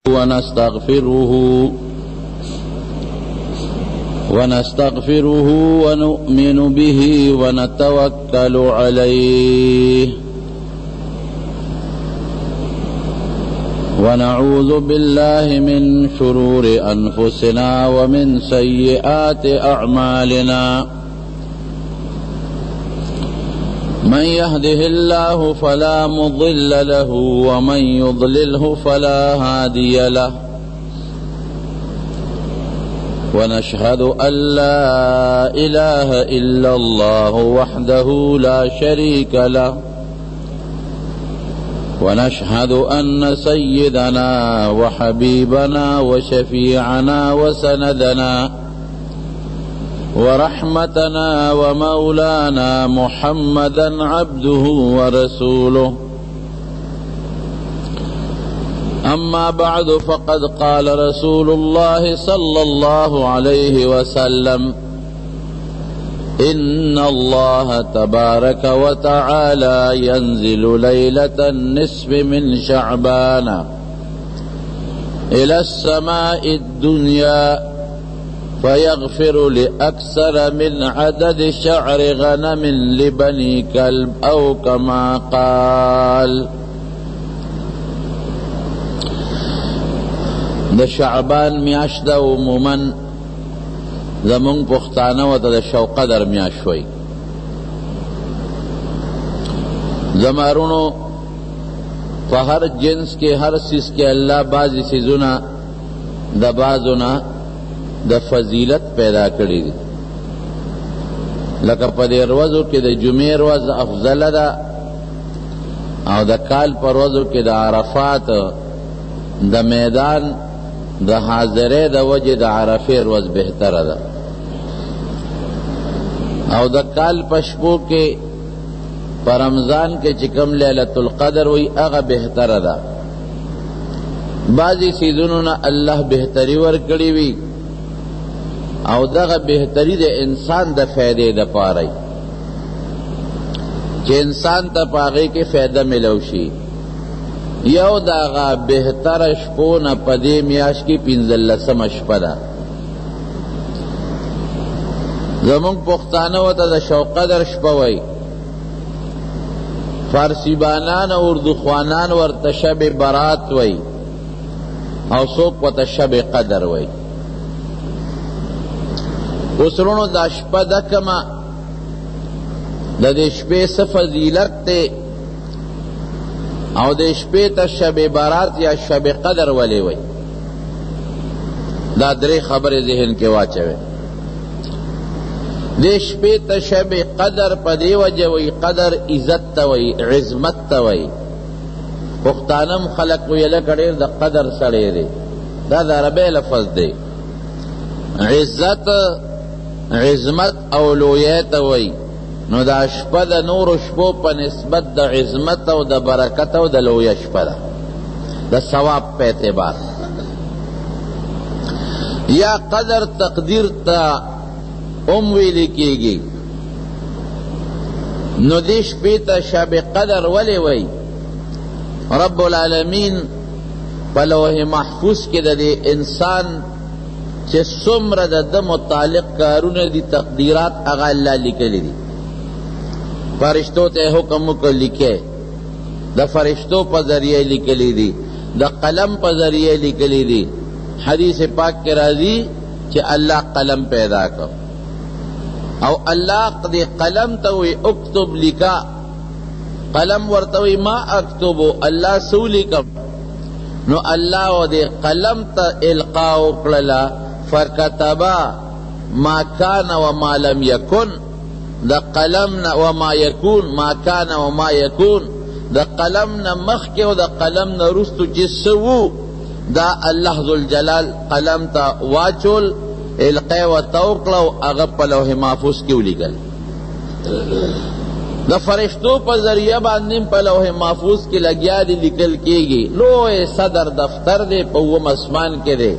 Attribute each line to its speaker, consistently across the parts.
Speaker 1: ونستغفره ونؤمن به ونتوكل عليه ونعوذ بالله من شرور أنفسنا ومن سيئات أعمالنا من يهده الله فلا مضل له ومن يضلله فلا هادي له ونشهد أن لا إله إلا الله وحده لا شريك له ونشهد أن سيدنا وحبيبنا وشفيعنا وسندنا ورحمتنا ومولانا محمدا عبده ورسوله أما بعد فقد قال رسول الله صلى الله عليه وسلم إن الله تبارك وتعالى ينزل ليلة النصف من شعبان إلى السماء الدنيا فيغفر لأكثر من عدد شعر غنم لبني كلب أو كما قال. د شعبان میاشت ده عموما زمونږ پښتانه ورته د شو قدر میاشت وایي. زمارونو په هر جنس کې هر څیز کې الله بعضې څیزونه د بعضو نه د فضیلت پیدا کړي دي. لکه په دې ورځو کې د جمعې ورځ افضله ده او د کال په ورځو کې د عرفات د میدان د حاضرې د وجه د عرفې ورځ بهتره ده او د کال په شپو کې په رمضان کې چې کوم لیلة القدر وي هغه بهتره ده. بعضې څیزونو نه الله بهتري ورکړې وي او دغه بهتري د انسان د فایدې دپاره چې انسان ته په هغې کې فایده ملو شي. یو داغا بہتر شپو نا پدے میاش کی پینزلسم شپا دا زمونگ پختانو تا دا شوقدر شپا وی فارسی بانان اردو خوانان ورطا شب برات وی او سوک وطا شب قدر وی. اسرونو دا شپا دا کما دا دے شپے سفضیلت تے او د شپې ته شب برات یا شب قدر ولی وی. دا درې خبرې ذهن کې واچوي. د شپې ته شب قدر په دې وجه وی قدر عزت ته وی عظمت ته وی. پښتانم خلق وی لکه ډېر د قدر سړی دی. دا د عربی لفظ دی. عزت عظمت او لویۍ ته وی. نو دا شپه د نورو شپو په نسبت د عظمت او د برکت او د لویه شپه ده د ثواب په اعتبار. یا قدر تقدیر ته هم ویلی کېږي. نو دې شپې ته شب قدر ولې وی؟ رب العالمین په لوح محفوظ کې د دې انسان چې څومره د ده متعلق کارونه دي تقدیرات هغه الله لیکلي دي. فرشتوں تے حکم کو لکھے دا فرشتوں پا ذریعے لکلی دی دا قلم پا ذریعے لکلی دی. حدیث پاک کے راضی کہ اللہ قلم پیدا کر او اللہ دے قلم توی اکتب لکا قلم ورتوی ما اکتبو اللہ سو لکم نو اللہ و دے قلم تا القاو قللا فرکتبا ما کان و ما لم یکن دا قلمنا وما یکون ما کان وما یکون دا قلمنا مخی و دا قلمنا رستو جسو دا اللہ ذوالجلال قلم تا واچول القی و توقل و اغب لوح محفوظ کیو لگل. دا فرشتو پا ذریعہ باندیم پا لوح محفوظ کی لگیا دی لکل کیگی. لوح صدر دفتر دے پا وہ مسمان کے دے.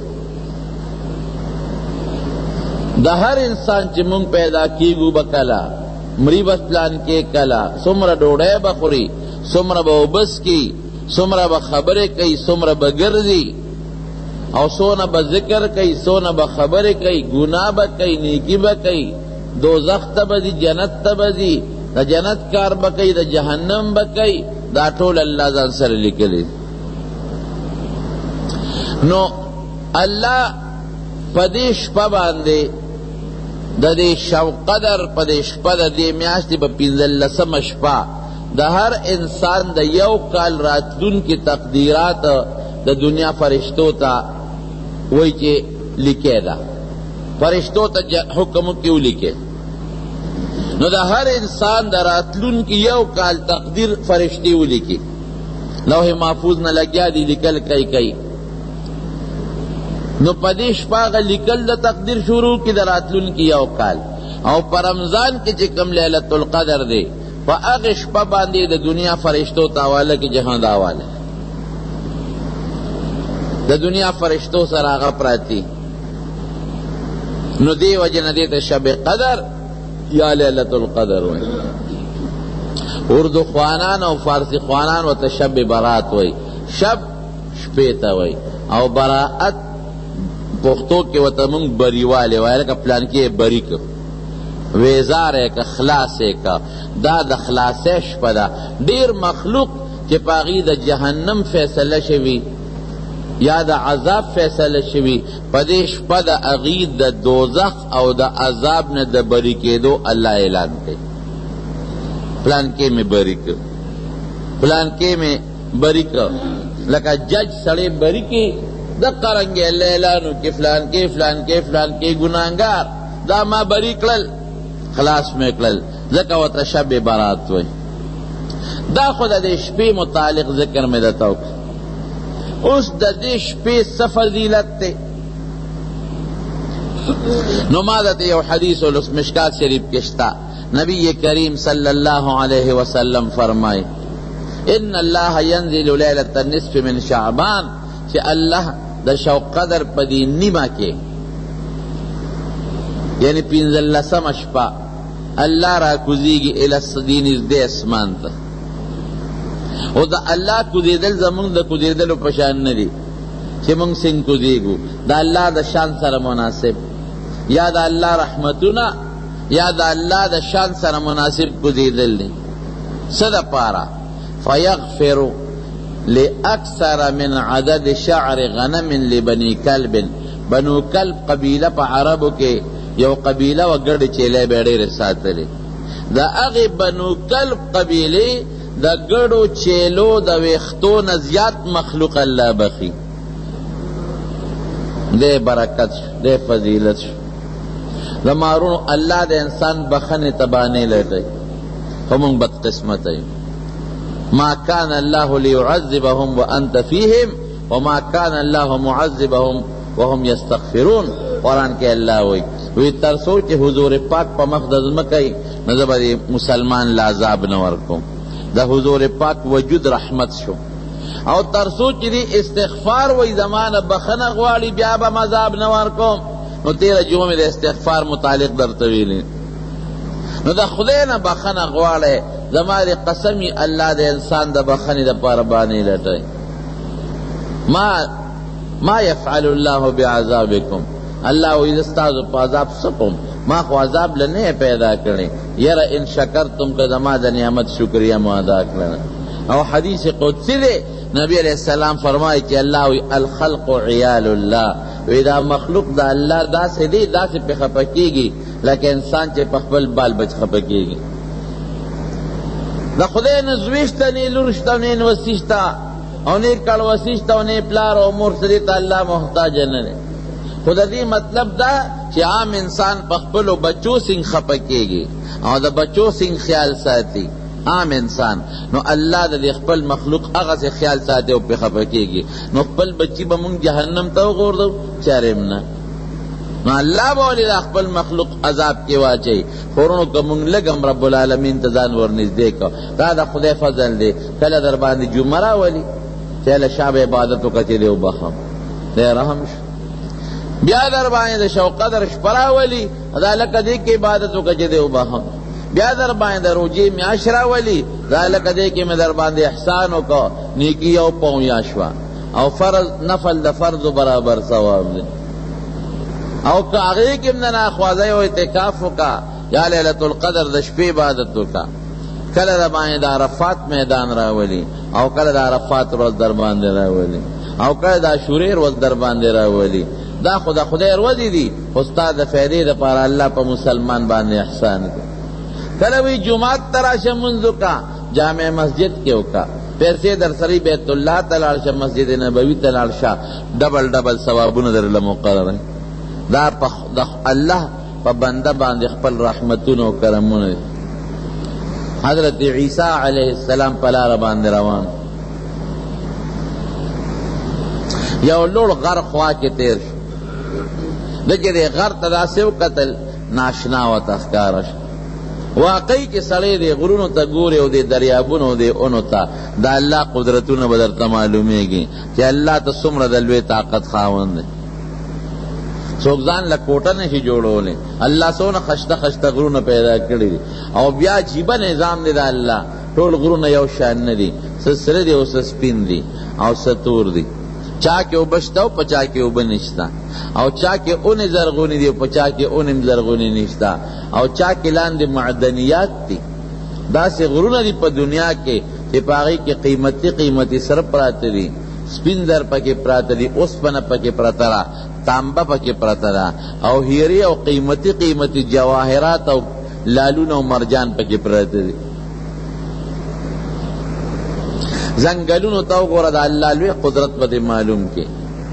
Speaker 1: دا ہر انسان چی منگ پیدا کیگو بکلا مری بس پلان کے کلا سمر ڈوڑے بخوری سمر با بس کی سمر با خبرے کئی سمر با گرزی او سونا با ذکر کئی، سونا با خبر کئی، گناہ با کئی، نیکی با کئی، دوزخ تا با دی، جنت تا با دی، دا جنت کار با کئی، دا جہنم با کئی، دا ٹول اللہ ځان سره لکلی. نو اللہ پدی شپا باندے دا دی شو قدر پدی شپا دا دی میاشتی پا 15 شپا دا ہر انسان دا یو کال راتلون کی تقدیرات دا دنیا فرشتو تا وہی چے لکے دا فرشتو تا حکم کیوں لکے. نو دا ہر انسان دا راتلون کی یو کال تقدیر فرشتیو لکی، لوح محفوظ نہ لگیا دی لکل کئی کئی. نو پدیش پاگا لکل دا تقدیر شروع کی دا راتلون کی یو کال، او پر رمضان کی چکم لیلت القدر دے پا اغش پا باندے دا دنیا فرشتو تاوالا کی جہاں داوالا دا دنیا فرشتو سر آغا پراتی. نو دی وجہ دیتا شب قدر یا لیلت القدر ہوئی. اردو خوانان او فارسی خوانان و تا شب برات ہوئی، شب شپیتا ہوئی، او براعت پختو کے و تا منگ بری والے ہوئی، لکا پلان کی بری کر ویزار ہے کا خلاص ہے کا دا دا خلاصے شپدا. دیر مخلوق چی پاغی دا جہنم فیصلہ شوی یا دا عذاب فیصلہ شوی پدیش پدا اغید دا دوزخ او دا عذاب نے دا بری کے دو اللہ اعلان کے پلان کے میں بری کر، پلان کے میں بری کر. لکا جج سڑے بری کی دا قرنگے اللہ اعلانو کہ فلان کے گناہگار دا ما بری کلل خلاص میں کلل ذکا و تشب برات ہوئی. دا خدا دے شپی متعلق ذکر میں دتاو اس دا دے شپی سفضیلت تے. نمازت یو حدیث مشکات شریف کشتا نبی کریم صلی اللہ علیہ وسلم فرمائے ان اللہ ینزل لیلۃ النصف من شعبان کہ اللہ دا شو قدر پدی نیمہ کے یعنی 15 شپا اللہ را کزیگی الاسدین از دے اسمان تا. او دا اللہ کزیدل زمونگ دا کزیدلو پشان ندی چی مونگ سنگ کزیگو دا اللہ دا شان سر مناسب یا دا اللہ رحمتونا یا دا اللہ دا شان سر مناسب کزیدل دی. صدا پارا فیغفرو لأکثر من عدد شعر غنم لبنی کلب. بنو کلب قبیلہ پا عربو کے یو قبیلہ و گرد چیلے بیڑے رساتے لے دا اغی بنو کلب قبیلے دا گرد چیلو دا ویختو نزیات مخلوق اللہ بخی. دے برکت شو، دے فضیلت شو. دا مارون اللہ دے انسان بخن تبانے لیتے فمون بد قسمت ہے. ما کان اللہ لیعذبهم وانت فیہم وما کان اللہ معذبهم وهم یستغفرون. قرآن کے اللہ ہوئی وی ترسو چی حضور پاک پا مخدز مکئی نظبا دی مسلمان لعذاب نور کو دا حضور پاک وجود رحمت شو. او ترسو چی دی استغفار وی زمان بخن اغوالی بیابا مذاب نور کو نو تیرہ جمعہ میں دی استغفار متعلق در طویلی نو دا خدینا بخن اغوالی زمان دی قسمی اللہ دی انسان دا بخنی دا پاربانی لٹائی. ما یفعل اللہ بعذابکم اللہ وی دستازو پا عذاب سکم ما خو عذاب لنے پیدا کرنے یرا ان شکرتم کا زما دا نعمت شکریہ مادا کرنے. او حدیث قدسی دے نبی علیہ السلام فرمائے کہ اللہ وی الخلق عیال اللہ وی دا مخلوق دا اللہ دا سے دی دا سے پہ خپکی گی لیکن انسان چے پخبل بال بچ خپکی گی. دا خدای نزویشتا نی لرشتا نی نوسیشتا او نی کل وسیشتا او نی پلار او مور سدیتا اللہ محتاج ننے. خدا دی مطلب دا کہ عام انسان پخپلو بچو سنگ خپکے گی اور دا بچو سنگ خیال ساتی عام انسان نو اللہ دا دی خپل مخلوق اغا سے خیال ساتے او پہ خپکے گی نو خپل بچی با منگ جہنم تاو غور دو چارمنا نو اللہ بولی دا خپل مخلوق عذاب کے واچے خورنو کا منگ لگم رب العالمین تزان ورنز دے کا دا خدا فضل دے کل در باندی جمرہ ولی چہل شاب عبادتو کا چلے او بخم دے رحم شو بیا در باندې د شو قدر شپرا ولی ذالک دې کې عبادتو کې دې وبهم بیا در باندې روزي میاشرا ولی ذالک دې کې مې در باندې احسان وکړ نیکی او پویا شوا او فرض نفل د فرض برابر ثواب دی. او که هغې کې هم نه ناخوازی او اعتکاف وکړه یا لیلة القدر د شپې عبادت وکړه، کله د باندې د عرفات میدان راولي او کله د عرفات ورځ در باندې راولي او کله د عاشورې ورځ در باندې راولي. دا خو د خدای ورځې دي، خو ستا د فایدې دپاره الله په مسلمان باندې احسان کوي. کله وی جمعات ته راشه لمونځ وکړه، جامع مسجد کې وکړه، پیسې در سره بیت الله ته لاړ شه، مسجد نبوي ته لاړ شه، ډبل ډبل ثوابونه درله مقرره. دا د الله په بنده باندې خپل رحمتونه او کرمونه دي. حضرت عیسی علیه السلام په لاره باندې روان، یو لوړ غر خوا کې تیر شو. ده چې دې غر ته داسې وکتل ناشنا ورته ښکاره شو. واقعي کې سړی دې غرونو ته ګوري او دې دریابونو او دې اونو ته د الله قدرتونه به درته معلومیږي چې الله ته څومره د لوی طاقت خاوند دی. څوک ځان له کوټه نشي جوړولی، الله څونه خشته خشته غرونه پیدا کړي دي. او بیا عجیبه نظام دی د الله، ټول غرونه یو شان نه دي، څه سره دي او څه سپین دي او څه تور دي. چا کې اوبه شته او په چا کې اوبه نشته، او چا کې اونې زرغونې دي او په چا کې اونې زرغونې نشته، او چا کې لاندې معدنیات دي. داسې غرونه دي په دنیا کې چې په هغې کې قیمتي قیمتي سره پراته دي، سپین زر پکې پراته دي، اوسپنه پکې پرته ده، تانبه پکې پرته ده، او هیرې او قیمتي قیمتي جواهرات او لالونه او مرجان پکې پراته دي. زنګلونو ته وګوره د الله لوی قدرت به دې معلوم کې.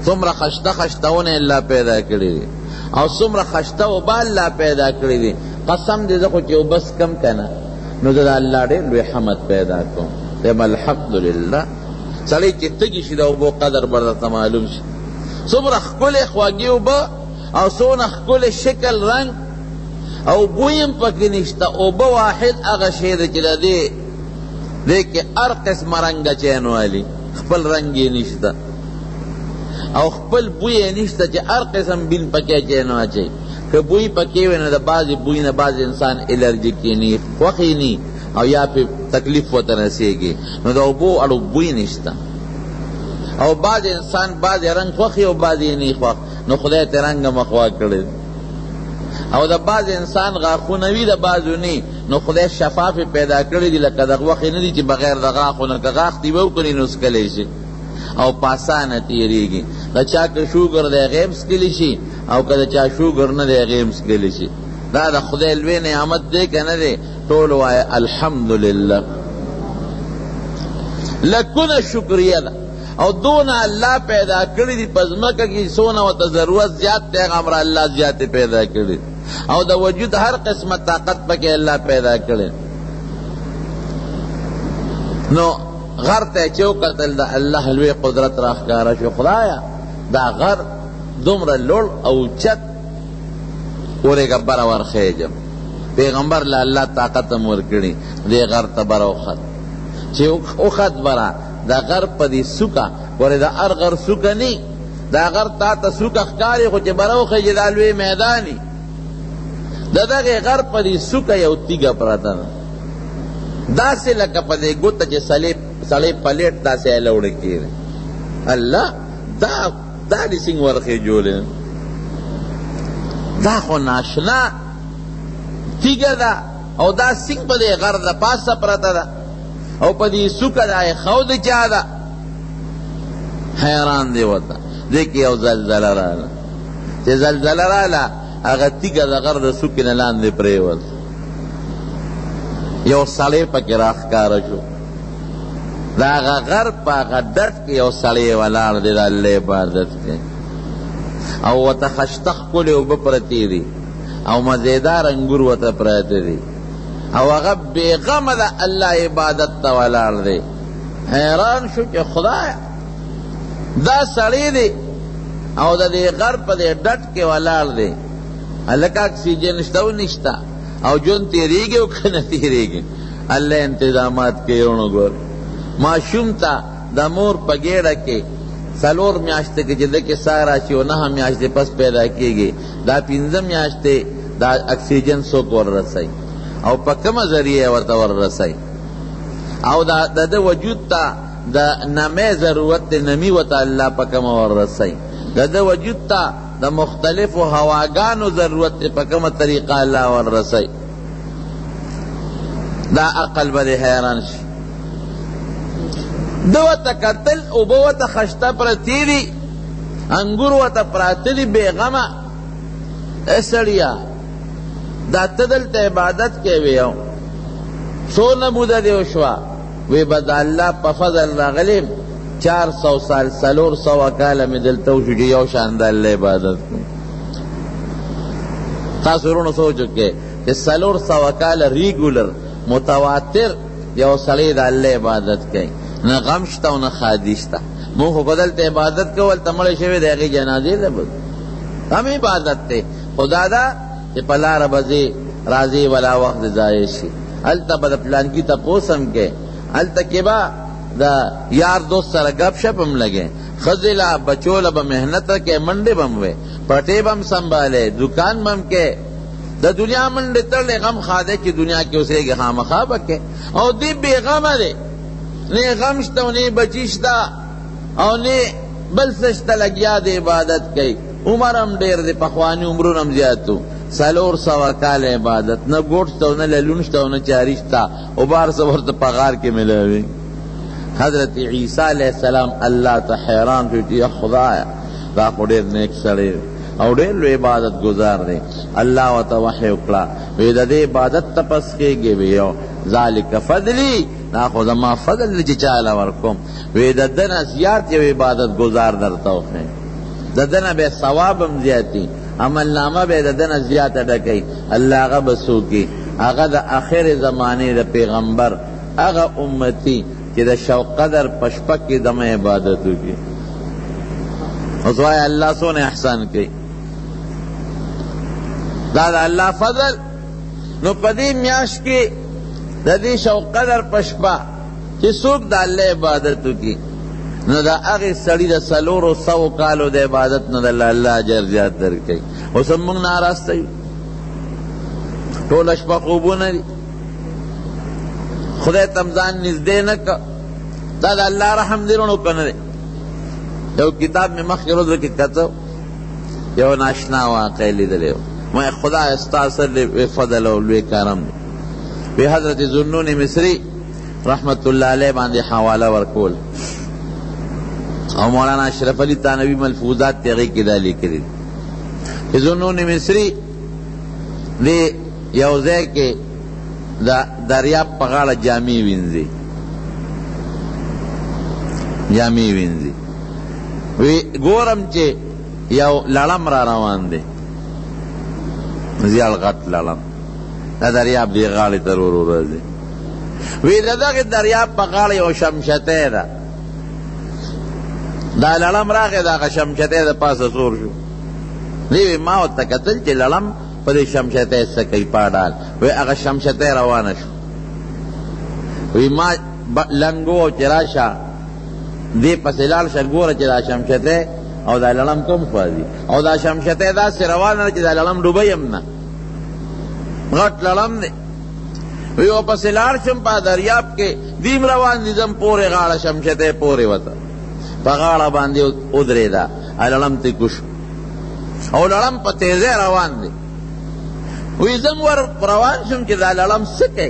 Speaker 1: څومره خشته خشتهونه الله پیدا کړي دي او څومره خشته اوبه الله پیدا کړي دي. قسم دې زه خو چې اوبه څکم که نه نو زه د الله ډېر لوی حمد پیدا کوم. دیم الحمدلله. سړی چې تږي شي د اوبو قدر به درته معلوم شي. څومره ښکلې خوږې اوبه او څونه ښکلې شکل رنګ او بوی هم پکې نشته. اوبه واحد هغه شی دی چې د دې کې هر قسمه رنګه چین والی، خپل رنګ یې نشته او خپل بوی یې نشته چې هر قسم بین پکې چین واچوي. که بوی پکې وي نو د بعضې بوی نه بعض انسان الرجیک یې نی خوښې نی او یا پې تکلیف ورته رسېږي، نو د اوبو اړو بوی نشته. او بعض انسان بعضې رنګ خوښي او بعض یې نی خوښ، نو خدای ته رنګ مخوا کړی. او د بعض انسان غاښونه وي د بعضو نی، نو خدای شفافې پیدا کړي دي لکه د غوښې نه دي چې بغیر د غاښو نه که غاښ دې وکړي نو څکلی شي او په اسانه تېرېږي. د چا که شوګر دی هغې هم څکلی شي او که د چا شوګر نه دی هغې هم څکلی شي. دا د خدای لوی نعمت دی که نه دی؟ ټول وایه الحمدلله. لکونه شکریه ده. او دونه الله پیدا کړي دي په ځمکه کې څونه ورته ضرورت زیات دی هغه امره الله زیاتې پیدا کړي، او د وجود هر قسمه طاقت پکې الله پیدا کړي. نو غر ته چې وکتل د الله لوی قدرت راښکاره شو. خدایا دا غر دومره لوړ او اوچت ورېږه بره ورخیږم. پیغمبر له الله طاقت هم ورکړي، دې غر ته بره وخت. چې وخت بره دا غر په دې سوکه ورې د هر غر سوکه نی، دا غر تا ته سوکه ښکاري خو چې بره وخیږي دا لوی میداني. د دغې غر په دې سوکه یو تیږه پرته ده، داسې لکه په دې ګوته چې سړی پلیټ داسې الوړه کېږي. الله دا دې څنګه ورخېجولې؟ دا خو ناشنا تیږه ده او دا څنګه په دې غر د پاسه پرته ده او په دې سوکه دا یې خو د چا ده؟ حیران دی ورته. دې کې یو زلزله راغله، چې زلزله راغله هغه تیږه د غر د سوکې نه لاندې پرېوت، یو سړی پکې راښکاره شو. د هغه غر په هغه ډټ کې یو سړی ولاړ دی د الله عبادت کوي، او ورته خشته ښکلې اوبه پرتې دي او مزېدار انګور ورته پراته دي، او هغه بېغمه د الله عبادت ته ولاړ دی. حیران شو چې خدایه دا سړی دی او د دې غر په دې ډټ کې ولاړ دی، هلکه اکسیجن شته او نشته، او ژوند تېرېږي او که نه تېرېږي. الله انتظامات کوي. ګور ماشوم ته د مور په ګېډه کې 4 میاشتې کې چې ده کې ساه راشي او 9 میاشتې پس پیدا کېږي، دا 15 میاشتې دا اکسیجن څوک وررسوي او په کومه ذریعه ورته وررسوي، او د ده وجود ته دا نمی ضرورت تے نمی وطا اللہ پکم ورسائی دا وجود تا دا مختلف ہواگانو ضرورت تے پکم طریقہ اللہ ورسائی دا عقل بدے حیران شی دو تا قتل او بو تا خشتا پرتیری انگور و تا پراتلی بیغمہ ایسڑیا دا تدل تا عبادت کے ویو سو نمودہ دیو شوا وی بدا اللہ پا فضل راغلیم 400 سال 400 کالا میں دلتو شو جی یو شاندہ اللہ عبادت کو تاثرون سو چکے کہ 400 کالا ریگولر متواتر یو صلید اللہ عبادت کئی نہ غمشتا و نہ خادشتا مو خو بدلتے عبادت کول تمڑے شوی دیگی جنازی لبد ہم عبادت تے خدا دا کہ پلا ربزی رازی ولا وقت زائشی علتا بدا پلان کی تا پوسم کے علتا کبا دا یار دوست سر گپ شپم لگے خزلا بچولا با محنت کے منڈے بم وے پٹے بم سنبھالے دکان بم کے دا دنیا منڈے ترلے غم خادے کی دنیا کی اسے گے خام خواب کے او دی بے غم دے نی غمشتا و نی بچیشتا او نی بل سشتا لگیا دے عبادت کئی عمرم دیر دے پخوانی عمرونم زیادتو 400 کال عبادت نہ گوٹتا و نہ للونشتا و نہ چاریشتا و بار سبورتا پغار کے ملاوی حضرت عیسیٰ علیہ السلام اللہ تا حیران ہوتی یا خدایا دا خودیر نیک سڑے او دیر لو عبادت گزار دے اللہ و تا وحی اکلا ویدہ دے عبادت تپس کے گے ویو ذالک فضلی نا خود ما فضل لچی چالا ورکم ویدہ دن زیاد یو عبادت گزار درتاو ہے ددن بے ثوابم زیادتی عمل نامہ بے ددن زیاد اڈکی اللہ آغا بسو کی آغا دا آخر زمانے دا پیغمبر آغا امتی کہ دا شوق قدر پشپک کی دم عبادتو کی اسوائی اللہ سونے احسان کی دا اللہ فضل نو پدی میاش کی دا دی شوق قدر پشپا چی سوک دا اللہ عبادتو کی نو دا اغی سڑی دا 400 کالو دا عبادت نو دا اللہ اجر زیاد در کئی اسم منگ ناراستا یو طول اشپا خوبو ندی خدای تمزان نزدے نکا دا اللہ رحم دیرونو کندے یو کتاب میں مخی رضو کی کتو یو ناشنا واقعی لی دلیو میں خدا استاثر لی فضل و لوی کارم دی بی حضرت ذنون مصری رحمت اللہ علیہ باندے حوالہ ورکول او مولانا اشرف علی تانوی ملفوظات تیغی کی دالی کری ذنون مصری دی یوزے کے دریاب پغاڑ جامی وینزی وی گورم چے یو لڑم را روان دے زیال غط لڑم دا دریاب دی غاڑی ترور رازی وی دا دریاب پغاڑ یو شمشتے دا لڑم راگے دا شمشتے دا پاس سور شو دیوی ماو تکتل چے لڑم پدی شمشتے سکی پاڑال وی اگا شمشتے روانش وی ما لنگو چراشا دی پسلال شگور چرا شمشتے او دا لڑم کم خوازی او دا شمشتے دا سی روانر چی دا لڑم ڈوبیم نا غٹ لڑم دے وی او پسلال شم پا دریاب کے دیم روان دیزم پورے غاڑا شمشتے پورے وطا پا غاڑا باندی ادرے دا لڑم تی کش او لڑم پا تیزے روان دے وی زم ور روان شم چی دا لڑم سکے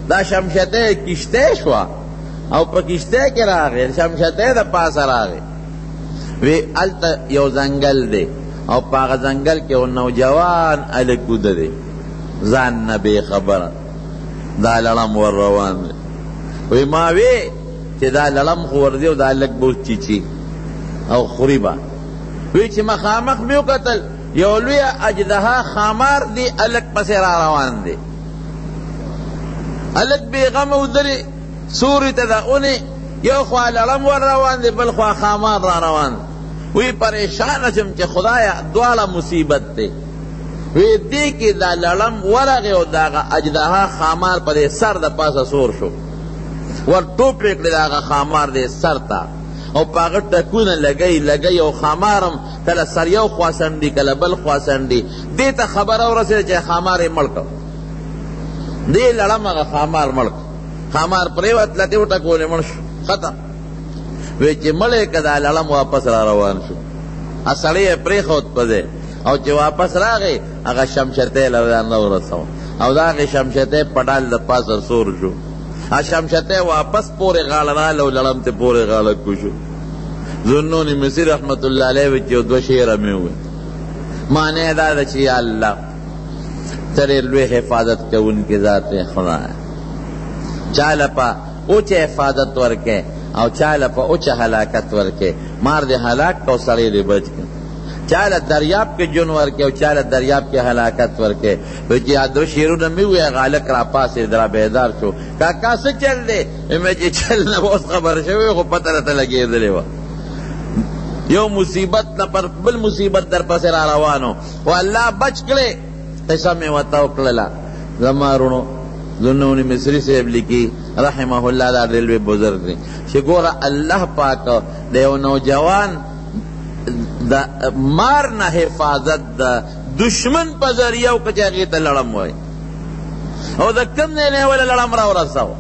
Speaker 1: دا شمشتے کشتے شوا او پا کشتے کے راگے شمشتے دا پاس راگے وی علتا یو زنگل دے او پاگ زنگل کے او نوجوان علکو دے زان نبی خبر دا لڑم ور روان دے وی ماوی چی دا لڑم خور دے و دا علک بوز چی او خوریبا وی چی مخامخ میو قتل یو لوی اجدہا خامار دی علک پسی را روان دے علک بی غم او دلی سوری تا دا اونی یو خواہ لڑم ور روان دے بل خواہ خامار را روان دے وی پریشان چم چی خدایا دوالا مصیبت تے وی دی کی دا لڑم ورغی و داغا اجدہا خامار پا دے سر دا پاسا سور شو ور ٹوپ ریکلی داغا خامار دے سر تا او پاگت تکون لگئی او خامارم کلا سر یو خواسندی کلا بل خواسندی دیتا خبر او رسید چی خامار ملکو دی لڑم اگا خامار ملکو خامار پریوت لطیو ٹکولی منش ختم وی چې مړی که دا لړم واپس را روان شو سړی یې پرېښود په ځای او چې واپس راغی هغه شمشتی له نه ورسو او دا هغې شمشتی پډال د پاسه سور شو شمشتی واپس پورې غاړه راله او لړم ته پورې غاړه کو شو ذنون مصری رحمت الله علیه وی چې دوه شعره مې وویل معنی دا ده چې یا الله ته ډېر لوی حفاظت کوونکې ذات یې خدایه چاله په اوچه حفاظت ورکې او چاله په اوچه هلاکت ورکې مار دې هلاک کو سړی دې بچ کړي چاله دریاب کې جون ورکې او چاله دریاب کې هلاکت ورکې چې دو شعرونه مې وویل غالک را پاسېد را بیدار شو کاکا څه چل دی مې چې چل نه اوس خبر شوی خو پته راته لګېدلې وه یو مصیبت نه پر بل مصیبت در پسې را روانو خو الله بچ کړې قصه مې ورته وکړله زما وروڼو ذنون مصری صاحب لیکي رحمه الله دا ډېر لوی بزرګ دی چې ګوره الله پاک د یو نوجوان د مار نه حفاظت د دشمن په ذریعه وکړه چې هغې ته لړم وایي او د کوم ځای نه یې وله لړم را ورساو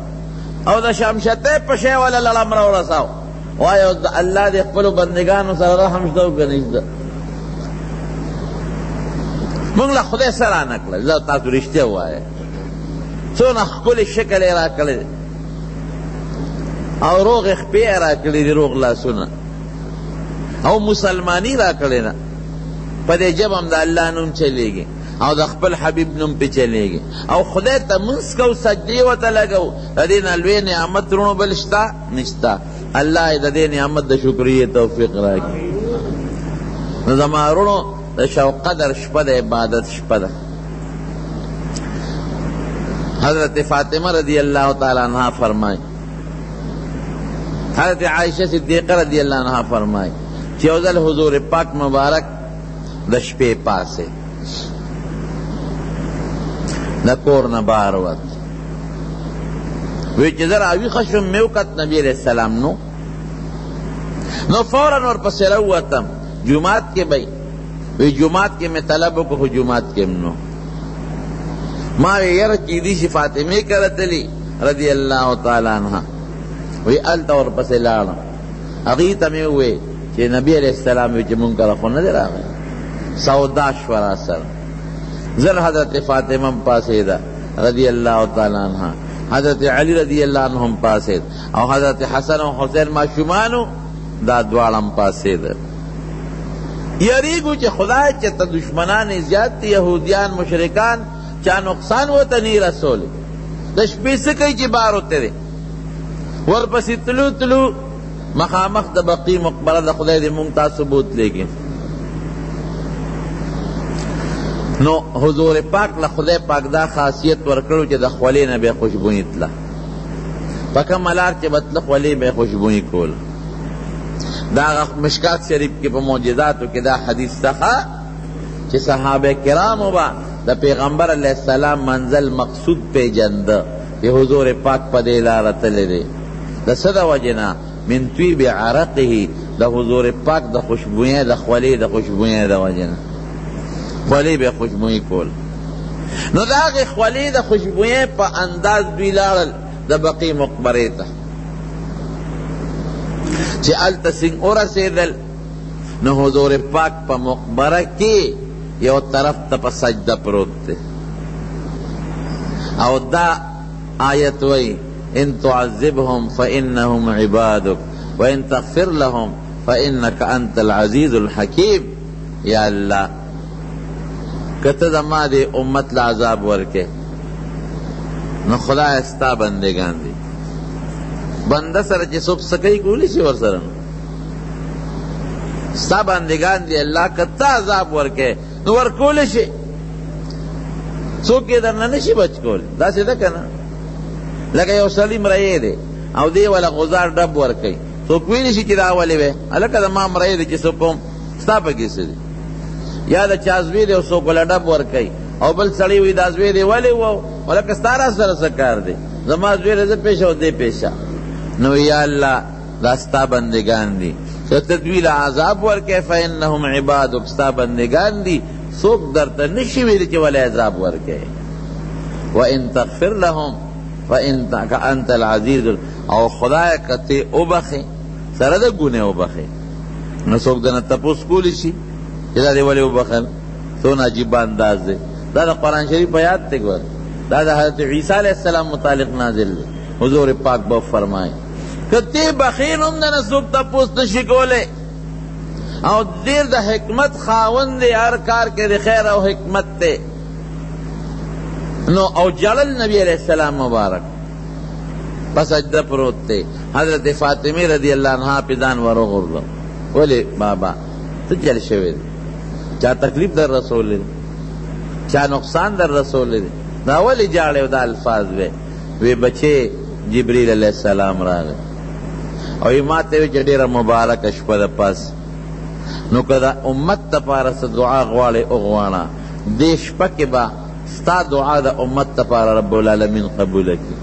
Speaker 1: او د شمشتۍ په شی وله لړم را ورساو وایو د الله د خپلو بندګانو سره رحم شته او که نشته مونږ له خدای څه رانه کړل زه تاسو رښتیا ووایه څونه ښکلې شکل یې را کړی دی او روغې خپې یې را کړي دي روغ لاسونه او مسلمانی را کړې ده په دې جب هم د الله نوم چلیږي او د خپل حبیب نوم پې چلیږي او خدای ته منځ کو سجدې ورته لګو د دې نه لوی نعمت وروڼو بل شته نشته الله د دې نعمت د شکریې توفیق راکړي نو زما وروڼو د شوق قدر شپه د عبادت شپه ده حضرت فاطمہ رضی اللہ تعالی عنہ فرمائی حضرت عائشہ صدیقہ رضی اللہ عنہ فرمائی چې یو ځل حضور پاک مبارک د شپې پاسې د کور نه بهر ووت وی چې زه راویښه شوم مې وکت نبي علیه السلام نو فوراً ورپسې راووتم جومات کې به وی جومات کې مې طلب وکړو خو جومات کې هم نو ما وی یره کیدی شي فاطمې کره تلي رضی الله تعالی عنها وی هلته ورپسې لاړم هغې ته مې وویل چې نبی علیه السلام وی چې مونږ کره خو نه دی راغی سودا شوه راسره زر حضرت فاطمه هم پاسېده رضی الله تعالی عنها حضرت علی رضی الله عنه هم پاسېد او حضرت حسن او حسین ماشومانو دا دواړه هم پاسېده یریږو چې خدای چې ته دشمنان زیات دي یهودیان مشرکان چا نقصان ورته نی رسولی د شپې څه کوي چې بار وتلی ورپسې تلو مخامخ د بقی مقبره د خدای دې مونږ ته ثبوت لېږي نو حضور پاک له خدای پاک دا خاصیت ورکړو چې د خولې نه به خوشبویي تله په کومه لار چې به تله خولې به خوشبویي کول دا مشکات شریف کې په معجزاتو کې دا حدیث څخه چې صحابه کرامو به د پیغمبر علیہ السلام منزل مقصود پیجنده چې حضور پاک په دې لاره تللی دی د څه د وجې نه من طیب عرقه د حضور پاک د خوشبویۍ د خولې د خوشبویۍ د وجې نه خولې به خوشبویي کول نو د هغې خولې د خوشبویۍ په انداز دوی لاړل د بقی مقبرې ته چې هلته سنګ ورسېدل نو حضور پاک په مقبره کې یو طرف ته په سجده پروت دی او دا آیت وی ان تعذبهم فانهم عبادك وان تغفر لهم فانك انت العزيز الحكيم یا الله کته زما دې امت له عذاب ورکې نو خدای ستا بندگان دي بنده سره چې څوک څه کوي کولی شي ورسره ستا بندگان دي الله کته عذاب ورکې نو ورکولی شي څوک یې درنه نشي بچ کولی داسې ده که نه لکه یو سړي مرۍ دی او دی وله غزار ډب ورکوي څوک ویلی شي چې دا ولې وی هلکه زما مرۍ دی چې څه کوم ستا پکې څه دي یا د چا زوی دی او څوک وله ډب ورکوي او بل سړی وي دا زوی دی ولې و ولکه ستا را سره څه کار دی زما زوی دی زه پیشه او دی پیشه نو یا الله دا ستا بندگان دي که ته دوی له عذاب ورکوې فانهم عبادک ستا بندگان دي څوک درته نشي ویلی چې ولې عذاب ورکوې وان تغفر لهم فانک انت العزیز او خدای که ته وبخې سره د ګونې وبخې. نو څوک دنه تپوس کولی شي چې دا دې ولې وبخل؟ څونه عجیبه انداز دی. دا د قرآن شریف آیات دی ګوره، دا د حضرت عیسی علیہ السلام متعلق نازل دی. حضور پاک به فرمایي که تی بخیل هم دنه څوک تپوس نشي کولی، او دیر د حکمت خاوند دی، هر کار کې د خیر او حکمت دی. نو او جلل نبی علیہ السلام مبارک پس سجده پروت تے. حضرت فاطمی رضی اللہ عنہ پیدان ورو غرلو. ولی بابا تو چل شوی دی، چا تکلیف در رسول دی، چا نقصان در رسول دی. دا ولی جاڑے دا الفاظ وی بچے جبریل علیہ السلام را گئے او ایماتے وی چڑیر مبارک اشپد پاس. نو کدا امت تا پارس دعا غوالے اغوانا دیش پک با ستا دعا دا امت تا پارا رب العالمین قبول کی.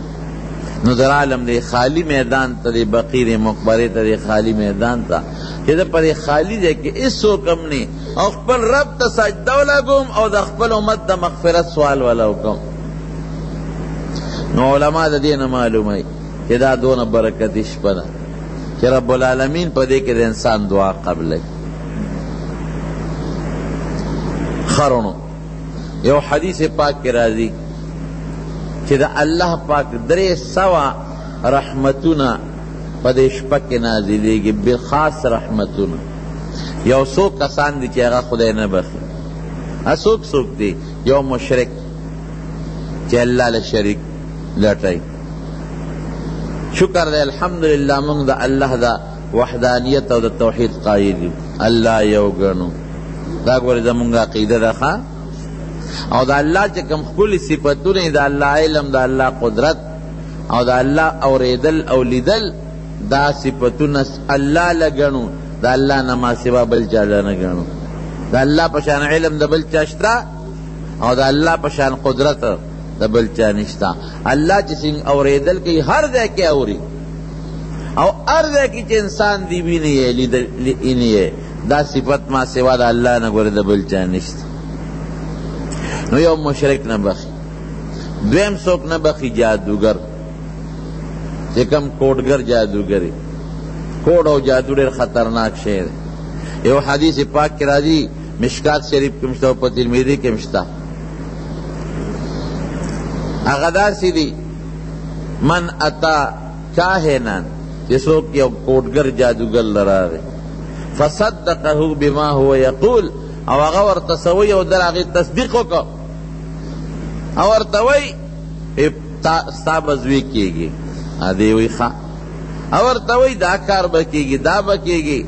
Speaker 1: نو در عالم دی خالی میدان تا دی بقیر مقبری تا دی خالی میدان تا کہ دا پر خالی دے کہ اس سو کم نی او خپل رب تا سجدو لگم او دا خپل امت دا مغفرت سوال والا کم. نو علماء دا دین معلوم ہے کہ دا دون برکت شپدا کہ رب العالمین پا دے کہ دا انسان دعا قبل ہے. خرونو یو حدیث پاک کی راضی کہ دا اللہ پاک درے سوا رحمتنا پا دے شپک نازلے گی بخاص رحمتنا. یو سوک کسان دی چی اگا خدای نبخی، سوک سوک دی یو مشرک چی اللہ لشریک لٹائی. شکر دے الحمدللہ منگ دا اللہ دا وحدانیت او دا توحید قائلی اللہ یو گنو. دا گوری دا منگا قیدہ دا خواہ او دا اللہ چکم خلی صفتونی دا اللہ علم، دا اللہ قدرت او دا اللہ اوریدل او لیدل، دا صفتون اللہ لگنو، دا اللہ نما سوا بل چالا نگنو. دا اللہ پشان علم دا بل چاشتا او دا اللہ پشان قدرت دا بل چانشتا. اللہ چسنگ اوریدل کی ہر دے کے اوری او ہر دے کی چی انسان دی بھی نہیں ہے لیدل ہے. دا صفت ما سوا دا اللہ نگوری دا بل چانشتا. نو یو مشرک نہ بخی. دویم سوک نہ بخی جادوگر چکم کوڈگر جادوگری. کوڈ او جادو ډیر خطرناک شی دی. یو حدیث پاک کی راضی مشکات شریف کی مشتا و ترمذی کی مشتا اغدار سی دی من اتا کاہنان جسوک یو کوڈگر جادوگر لرا رہے فصدقه بما هو یقول او اغا ورتسوی او در آغی تصدیقو کو او ورتوی ستا بزوی کیگی دیوی خوا او ورتوی دا کار بکیگی دا بکیگی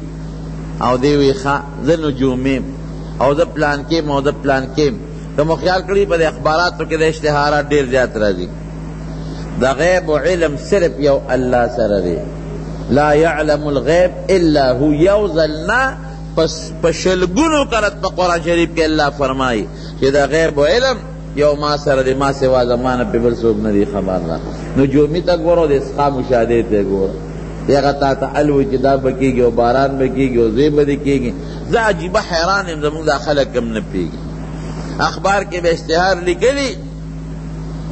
Speaker 1: او دیوی خوا دا نجومیم او دا پلان کیم او دا پلان کیم. کمو خیال کری پا دا اخباراتو که دا اشتہارات دیر جات را دی. دا غیب و علم صرف یو اللہ سر دی. لا يعلم الغیب الا هو یوزلنا پشلگونو کرت پا قرآن شریف کے اللہ فرمائی کہ دا غیب و علم یو ما سر دی ما سوا زمان پی بل سوک ندی خبر دا. نجومی تا گورو دی اسخا مشاہدے تے گورو دیگا تا تا علوی چی دا بکیگی و باران بکیگی و زیب بکیگی. زا عجیبہ حیران ام زمون دا خلق کم نپیگی. اخبار کے بے اشتہار لکلی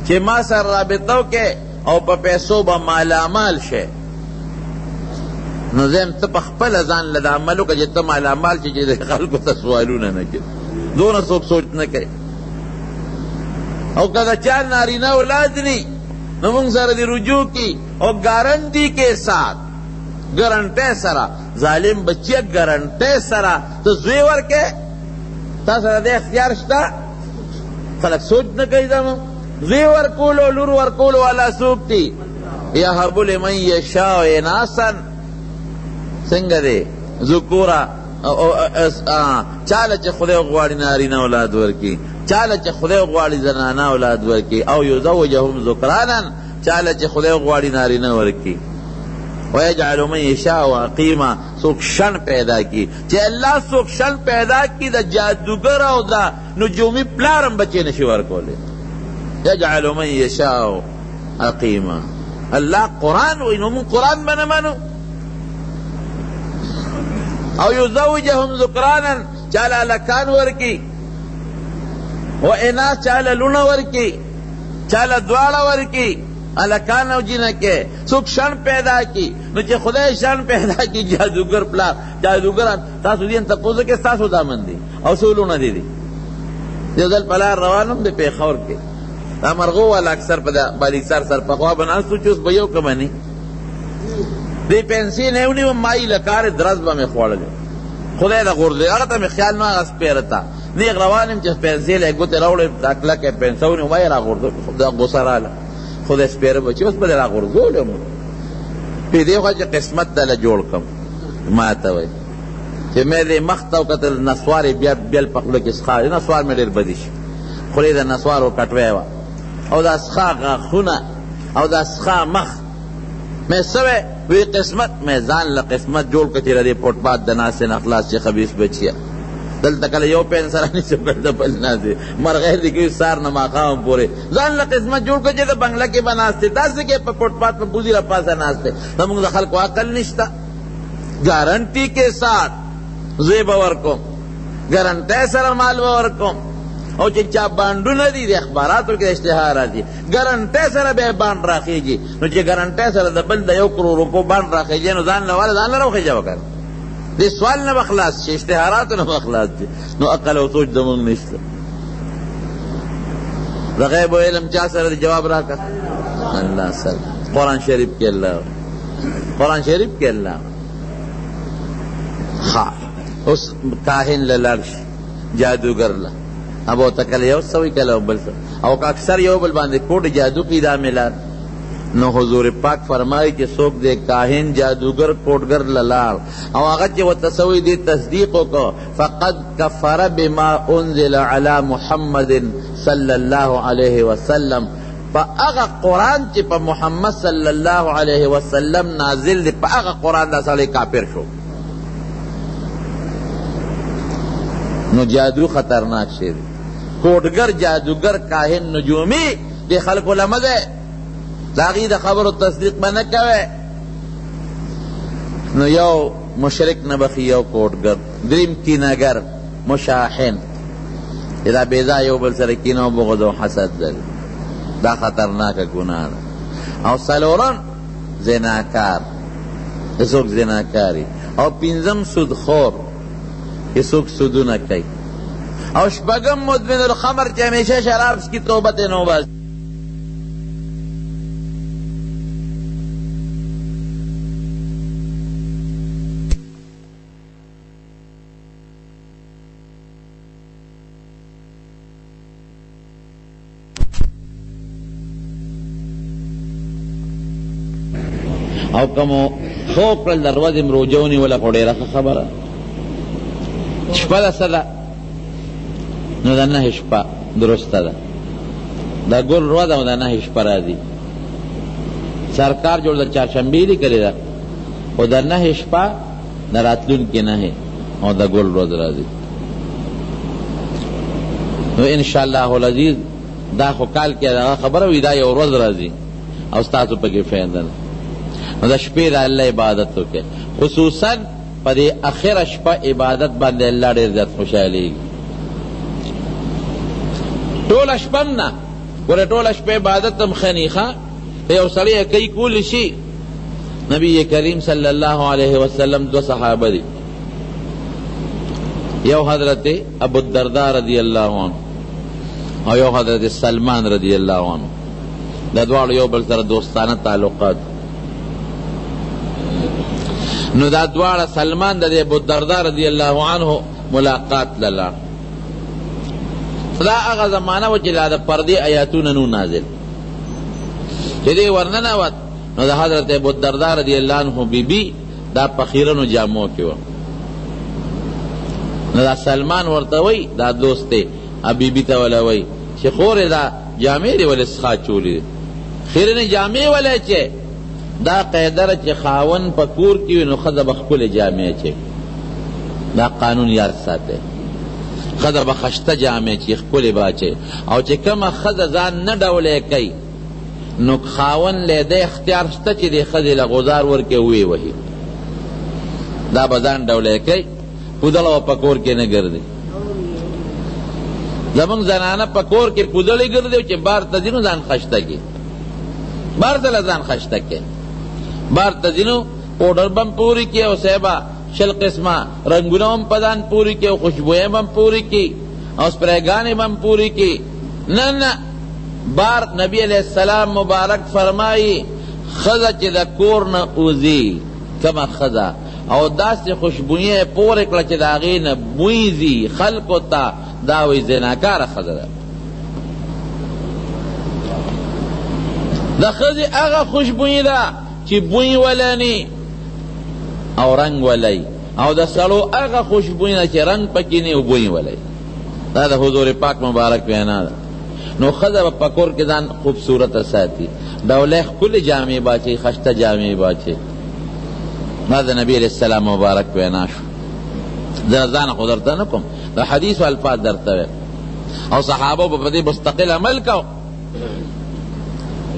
Speaker 1: چی ما سر رابطو کے او پا پیسو با مالامال شے. نظام تا پا خپل ازان لدا عملو کا جتا مالامال چی جی خلقو تا سوالونا نکر دون سوک سوچ نکر. او کدا چار نارینا اولاد نی نمونگ سر دی رجوع کی او گارنٹی کے ساتھ گارنٹے سرا ظالم بچیا گارنٹے سرا تو زویور کے تا سر دے اختیار شتا خلق سوچ نکر دا زویور کولو لور ور کولو والا سوکتی یا حبول من یشاو اناسن سنگ دے ذکورا چالا چه خدای غواری نارینا اولاد ورکی چالا چه خدای غواری زنانا اولاد ورکی او یزوجهم ذکرانا چالا چه خدای غواری نارینا ورکی ویجعل من یشاء عقیما سوک شن پیدا کی چه اللہ سوک شن پیدا کی دا جادوگر او دا نجومی پلارم بچے نشی ورکولے یجعل من یشاء عقیما. اللہ قرآن و انہوں من قرآن بنمانو او یزوجهم ذکرانا چالا لکان ورکی و اناس چالا لونا ورکی چالا دوالا ورکی الکان او جنکے سوک شن پیدا کی نو چې خدای شن پیدا کی جادوگر پلا جادوگران تاسو دین تپوزو که تاسو دامن دی او سولونا دی دی دیدل پلا روانم دی پیخور کے دا مرغو والا اکثر پا بالیکسار سر پخوا بناستو چوس بیو کمانی دی پینسی نیونی و مائی لکار درز با می خوڑلی خدای دا غرد دی اگر تا می خیال نو آغاز پیرتا نیک روانم چه پینسی لے گوتی روڑی تاکلا که پینسونی و مائی را غرد دا غصرالا خدای سپیر بچی اس بده را غرزو لیمو پی دیخوا چه قسمت دل جوڑ کم ماتا وی چه میں دی مختاو کتل نسواری بیل پخلو کس خواهی نسوار میں دیر بدیش خوری دا نسوارو کٹوی وا او دا سخا غاخونا او دا سخا مخ میں سوے وی قسمت میں زان لقسمت جوڑ کتی را دی پوٹ بات دناسن اخلاص چه خبیص بچیا دل تکل یو پین سرانی سے پڑتا پلنا دے مرغیر دی کوئی سار نماقام پورے زان لقسمت جوڑ کچے دا بنگلہ کے بناستے تاسے کے پوٹ بات پا بوزی را پاسا ناستے نمونگ دا خلق عقل نشتا گارنٹی کے ساتھ زیب ورکم گارنٹی سر مال ورکم او چا بانڈو ندی دی اخباراتو کے اشتہارات دی گارنٹی سر بے باند راخی جی نو چی گارنٹی سر دا بل دا یو کرو روپو باند راخی جی نو زان لوالا زان لروخی جاو کر دی سوال نہ بخلاص چی اشتہاراتو نہ بخلاص چی نو اقل و سوچ دمونگ نشتا دا غیب و علم چا سر دی جواب راکا اللہ سر قرآن شریف کے اللہ قرآن شریف کے اللہ اس کاہن للرش جادوگر لا اب او تکل یو سوی کلو بل سو او اکثر یو بل باندے کوٹ جادو کی دا ملار نو حضور پاک فرمائی کہ سوک دے کاہن جادوگر کوٹگر للار او اگر چے وہ تسوی دے تصدیقوں کو فقد کفر بما انزل علی محمد صلی اللہ علیہ وسلم پا اغا قرآن چے پا محمد صلی اللہ علیہ وسلم نازل دے پا اغا قرآن دا سالے کافر شو نو جادو خطرناک شیر کوٹگر جادوگر کاہن نجومی دی خلق علماء دے لاغی دا خبر و تصدیق میں نکوے نو یو مشرک نبخی یو کوٹگر دریم کی نگر مشاحن اذا بیزا یو بل سرکین و بغض و حسد دل دا خطرناک گناہ او سلورن زناکار اسوک زناکاری او پینزم سودخور اسوک سودو نکی او شپگم مدمن الخمر چی ہمیشہ شراب کی توبت نوباز او کمو خوک رل دروازی مروجونی ولا خوڑی رخ خبر شپا دا صدا نو دا نه شپا درسته ده دا گل رو دا دا نه شپا را دی سرکار جوڑ دا چارشنبی دی کری دا او دا نه شپا نراتلون کی نه او دا گل رو را دی نو انشاءاللہ العزیز دا خو کال کیا دا خبر ہوئی دا یو روز را دی او ستاسو پکی فیندن نو دا شپی دا اللہ عبادت ہو کے خصوصاً پا دی اخیر شپا عبادت باندے اللہ دیر زیاد خوشحالی گی ٹول اشپم نا گورے ٹول اشپ عبادت تم خنیخا یو سڑی کئی کول شی نبی کریم صلی اللہ علیہ وسلم دو صحابہ دی یو حضرت ابو الدرداء رضی اللہ عنہ اور یو حضرت سلمان رضی اللہ عنہ دا دوار یو بل سر دوستانہ تعلقات نو دا دوار سلمان دا ابو الدرداء رضی اللہ عنہ ملاقات للا دا اغا زمانہ وچلا دا پردی آیاتون نو نازل چیدی ورنناوات نو دا حضرت ابو الدرداء رضی اللہ عنہ بی بی دا پخیرنو جامو کیو نو دا سلمان ورطوئی دا دوستے ابی بی تولوئی چی خور دا جامع دی ولی سخا چولی دی خیرن جامع ولی چی دا قیدر چی خاون پکور کیوی نو خدا بخکل جامع چی دا قانون یاد ساتے خدا بخشت جامع چی خکل باچے او چی کم خدا زان ندولے کئی نو خاون لے دے اختیار شتا چی دے خدا لغزار ورکے ہوئی وحی دا بزان دولے کئی پودل و پکور کے نگردی زمان زنانا پکور کے پودلی گردی چی بار تدینو زان خشتا کی بار ته ځان خشته کې بار ته ځینو پوډر بم پوری کې او صاحبہ شل قسمه رنگونه هم پدان پوری کې او خوشبوئیں هم پوری کې او سپریګانې هم پوری کې. نه نه، بار نبی علیہ السلام مبارک فرمائی خزا چې د کور نه اوزی کما خزا او داسې خوشبوئیں پورې کړه چې د هغې نه بوی ځي خلکو ته، دا وایي زناکاره ښځه ده. د ښځې هغه خوشبویي ده چې بوی ولني او رنگ ولي، او د سړو هغه خوشبویي ده چې رنگ پکې نه او بوی ولي. دا د حضور پاک مبارک وینا ده. نو ښځه به په کور کې ځان خوبصورته ساتي، ډولۍ ښکلې جامې باچي، خشته جامې باچي. دا د نبی علیہ السلام مبارک وینا شو. زه ځان خو درته نه کوم، د حدیثو الفاظ درته ویم او صحابه به په دې مستقل عمل کو.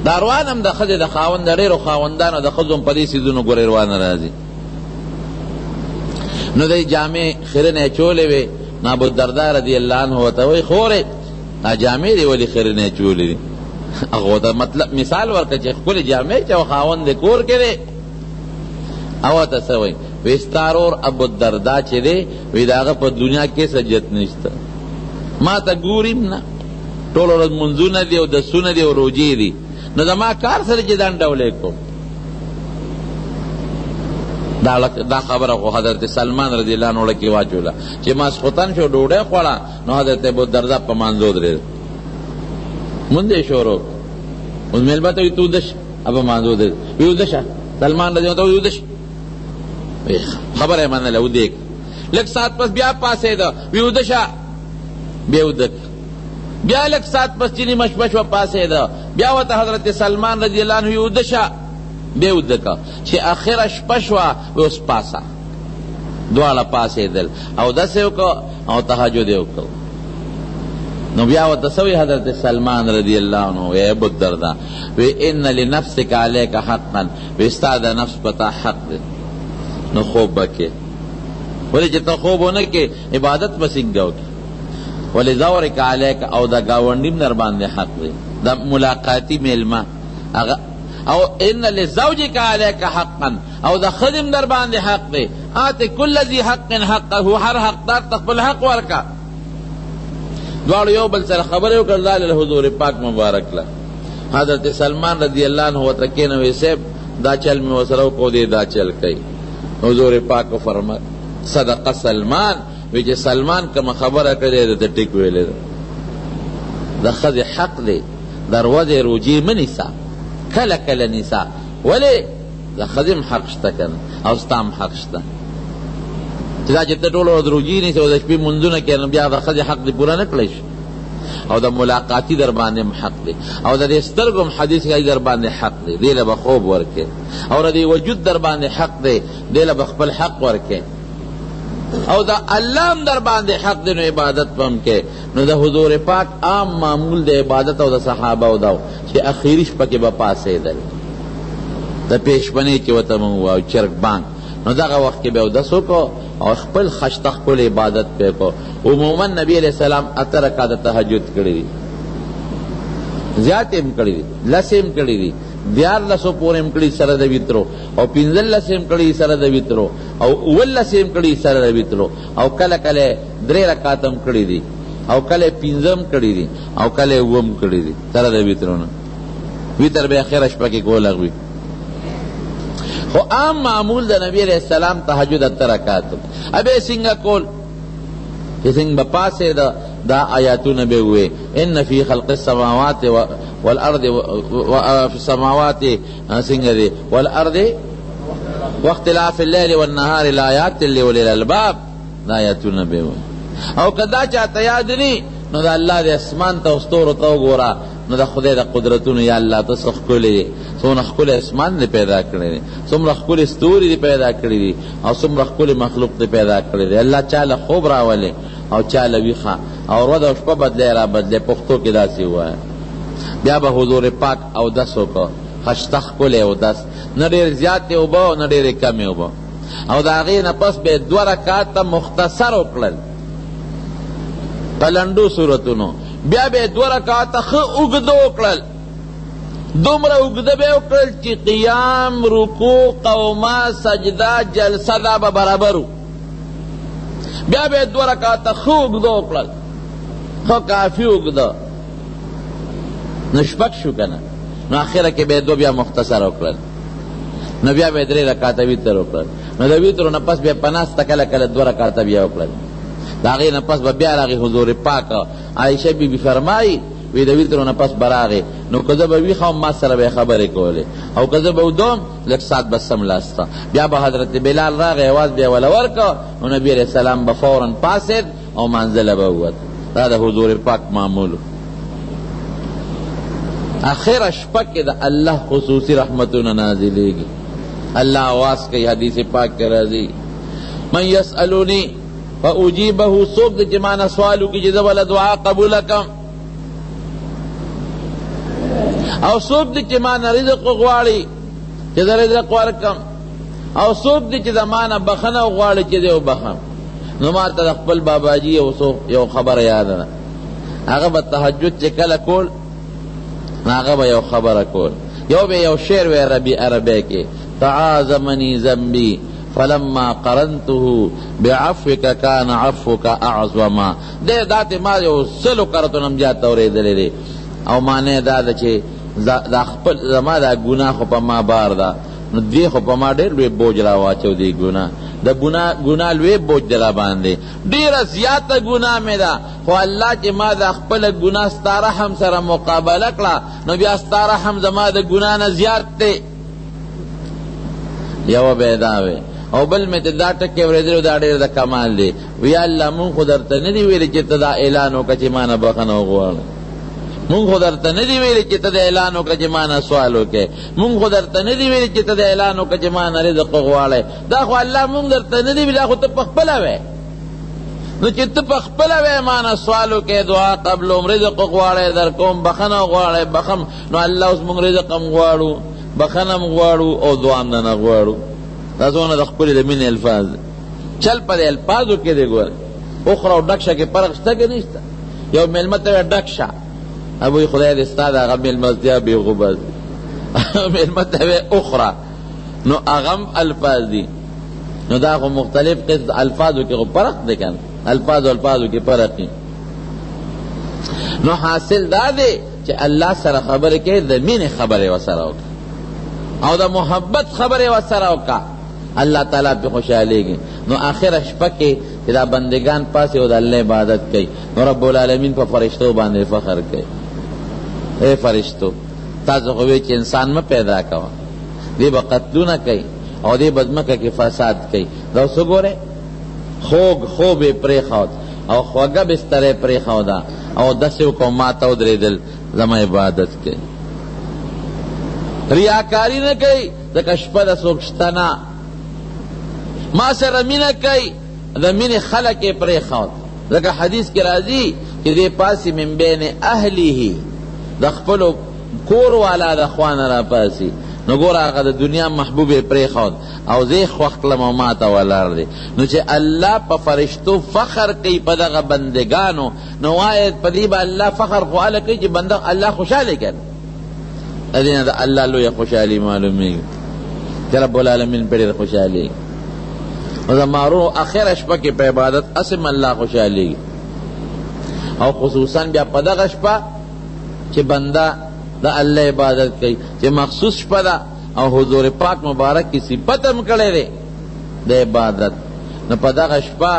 Speaker 1: دا روان هم د ښځې د خاوند د ډېرو خاوندانو د ښځو هم په دې څیزونو ګورې روانه راځي. نو دی جامې خیرنې چولې وې، نو ابوالدرداء رضی الله عنه ورته وایي خورې دا جامې دې ولې خیرنې چولې دي؟ هغه ورته مطلب مثال ورکړه چې ښکلې جامې چې خاوند د کور کې دی. او ورته څه وایي؟ وی ستا ورور ابوالدرداء چې دی وی د هغه په دنیا کې څه جت نشته، ما ته ګوریم نه، ټوله ورځ منځونه دي او دسونه دي او روجې دي، نو زما کار سره چې ځان ډولۍ کوم. دا خبره خو حضرت سلمان رضی الله عنه کې واچوله چې ماسخوتن شو ډوډۍ خوړه، نو حضرت ابوالدرداء په مانځو درېد، مونږ یې شروع اوس میلمه ته وي ته وده شه، په مانځو درېد، وي وده شه. سلمان رضی الله عنه ته وي وده شه، خبره یې منله، ودېږه. لږ ساعت پس بیا پاڅېده، وي وده شه، بیا وده بیا لږ ساعت پس چینی مشپه شوه پاڅېده، بیا ورته حضرت سلمان رضی الله عنه وي وده شه، بیا وده که چې اخره شپه شوه وی اوس پاسه. دواړه پاڅېدل او داسې وکړه او تهجد یې وکړ. نو بیا ورته څه وایي حضرت سلمان رضی الله عنه وی ابوالدرداء وی ان لنفسک علیک حقا، وی ستا د نفس په تا حق دی، نو خوب به کې ولې چې ته خوب ونه کې عبادت به څنګه وکړي؟ ولې زورک علیک او د ګاونډي در باندې حق دی، د ملاقاتي میلمه هغه، او ان لزوجک علیک حقا او د خدم در باندې حق دی. آت کل ذی حق حقه، هر حقدار ته خپل حق ورکا. دواړو یو بل سره خبرې وکړل له حضور پاک مبارک له. حضرت سلمان رضی الله عنه ورته کېنوي صاحب دا چل مې ورسره وکړو دی دا چل کوي. حضور پاک فرمایي صدق سلمان، وی چې سلمان کومه خبره کړې ده ته ټیک ویلې ده. د ښځې حق دی دروازې روجې مه نیسه، کله کله نیسه، ولې د ښځې هم حق شته که نه او ستا هم حق شته. چې دا چې ته ټوله ورځ روجې نیسې او د شپې مونځونه کوې نو بیا د ښځې حق دې پوره نه کړی شي. او د ملاقاتي در باندې هم حق دی، او د دې سترګو هم حدیث کوي در باندې حق دی، دې له به خوب ورکې، او د دې وجود در باندې حق دی، دې له به خپل حق ورکې، او دا الله هم در باندې حق دی، نو عبادت به هم کې. نو د حضور پاک عام معمول د عبادت او د صحابه او دا چې اخیری شپه کې به پاڅېدل، د پیشبنۍ چې ورته موږ وایو چرګ بانګ، نو دغه وخت کې به اودس وکړو او خپل خشته خپل عبادت پې کو. عموما نبی علیہ السلام 8 رکعته تهجد کړي دي، زیات هم کړي دي، 10 هم کړي دي، 14 پورې هم کړي سره د ویترو، او 15 هم کړي سره د ویترو، او 19 هم کړي سره د ویترو، او کله کله 3 رکعات هم کړي دي، او کله 15 هم کړي دي، او کله 9 هم کړي دي سره د ویترو نه. ویتر به اخره شپه کې کول هغوی. خو عام معمول د نبی علیہ السلام تهجد 8 رکعات. ابه څنګه کول چې څنګه به پاسې دا آیاتونه به وې ان فی خلق السماوات والارض وفي السماوات څنګه دي والارض واختلاف الليل والنهار لآیات لأولي الالباب، دا آیاتونه به وې. او کدا چاته یاد نی نو دا الله د اسمان ته ستورو ته وګوره، نو دا خدای د قدرتونو یا الله ته څه ښکلی دی، څومره ښکلی اسمان دې پیدا کړی دی، څومره ښکلی ستوري دې پیدا کړي دي، او څومره ښکلی مخلوق دې پیدا کړی دی. الله چاله خوب راولي او چاله ویښه او ورځ او شپه بدلی را بدلی، پښتو کې داسې ووایه. بیا به حضور پاک اودس وکړه، خشته ښکلی اودس، نه ډېر زیاتې اوبه او نه ډېرې کمې اوبه، او د هغې نه پس به 2 رکعاته مختصر وکړل په لنډو صورتونو، بیا به 2 رکعاته ښه اوږده وکړل دومره اوږده به یې وکړل چې قیام رکوع قومه سجده جلسه دا به برابر و. بیا به یې 2 رکعته ښه اوږده وکړل، ښه کافي اوږده، نو شپږ شو که نه، نو آخره کې به یې 2 بیا مختصر وکړل، نو بیا به یې 3 رکعته ویتر وکړل، نو د ویترو نه پس بیا په ناسته کله کله 2 رکعته بیا وکړل. د هغې نه پس به بیا راغی حضور پاک عایشه بی بی فرمایي وی د ویترو نه پس به راغی، نو که زه به ویښه وم ما سره به یې خبرې کولې، او که زه به ودوم لږ ساعت به سملاسته. بیا به حضرت بلال راغی اواز بیا وله ورکړه، نو نبي علیه السلام به فورا پاسېد او منزله به ووت. دا د حضور پاک معمول. اخره شپه کې د الله خصوصي رحمتونه نازلېږي. الله آواز کوي، حدیث پاک کې راځي من یسألونی فاجیبه، څوک دی چې ما نه سوال وکړي چې زه به له دعا قبوله کړم، او څوک دی چې ما نه رزق غواړي چې زه رزق ورکړم، او څوک دی چې د ما نه بخښنه غواړي چې زه وبخم. نو ما ته د خپل باباجي یو خبره یاده ده، هغه به تهجد چې کله کول هغه به یو خبره کول، یو به یو شعر وی عربی کې تعاظمني ذنبي فلما قرنته بعفوك كان عفوك اعظما. دې داتې ما یو 100 کرتو نم زیات اورېدلی دی، او معنی دا ده چې دا خپل زما دا ګناه خو په ما بار ده، نو دې خو په ما ډېر لوی بوج را واچو. دی د ګناه لوی بوج دی را باندې، ډېره زیاته ګناه مې ده، خو الله چې ما دا خپله ګناه ستا رحم سره مقابله کړه، نو بیا ستا رحم زما د ګناه نه زیات دی. یوه به یې دا وی، او بل مې ته دا ټکې اورېدلو دا ډېر د کمال دی. وی الله مونږ خو درته نه دي ویلي چې ته دا اعلان وکړه چې ما نه بخښنه وغواړې، مونږ خو درته نه دي ویلي چې ته د اعلان وکړه چې ما نه سوال وکړې، مونږ خو درته نه دي ویلي چې ته د اعلان وکړه چې ما نه رزق غواړې. دا خو الله مونږ درته نه دي ویلي، دا خو ته پخپله وی. نو چې ته پخپله وی ما نه سوال وکړې، دعا قبلوم، رزق غواړې در کوم، بخښنه غواړې بخم، نو الله اوس مونږ رزق هم غواړو، بخښنه هم غواړو، او دعا هم نه غواړو. دا څونه د خپلې د مینې الفاظ چل په د الفاظو کې دی. ګوره اخره او ډک شه کې فرق شته که نشته؟ یو مېلمه ته وی ډک شه، ابوی خدای دې ستا د هغه مېلمستیا بې غوبه دي. مېلمه ته وی اخره، نو هغه هم الفاظ دي. نو دا خو مختلف قسم الفاظو کې خو فرق دی که نه، الفاظو کې فرق دی. نو حاصل دا دی چې الله سره خبرې کوي، د مینې خبرې ورسره وکړه او د محبت خبرې ورسره وکړه، الله تعالی پې خوشحالېږي. نو آخره شپه کې چې دا بندگان پاسې او د الله عبادت کوي، نو رب العالمین په فرشتو باندې فخر کوي. اے فرشتو، تاسو خو وی چې انسان مه پیدا کوه، دی به قتلونه کوي او دی به ځمکه کې فساد کوي. دا اوس وګورئ، خوب یې پرېښود او خوږه بستره یې پرېښوده او داسې وکړو ما ته ودرېدل زما عبادت کوي. ریاکاری نه کوي، ځکه شپه د څوک شته نه. ما سره مینه کوي، د مینې خلق یې پرېښود، ځکه حدیث کې راځي چې دې پاسې من بین اهله، د خپلو کور والا د خوا نه را پاسي. نو ګوره هغه د دنیا محبوب یې پرېښود او زه یې خوښ کړم او ما ته ولاړ دی. نو چې الله په فرشتو فخر کوي په دغه بندګانو، نو وایې په دې به الله فخر خو هله کوي چې بنده الله خوشحاله کړي. ادینه د الله لویه خوشحالي معلومیږي چې رب العالمین پرې ډېر خوشحالېږي. او د مارو اخره شپه کې په عبادت اسم الله خوشحالېږي، او خصوصا بیا په دغه شپه چې بنده د الله عبادت کوي، چې مخصوص شپه ده او حضور پاک مبارک کی صفت هم کړی دی د عبادت. نو په دغه شپه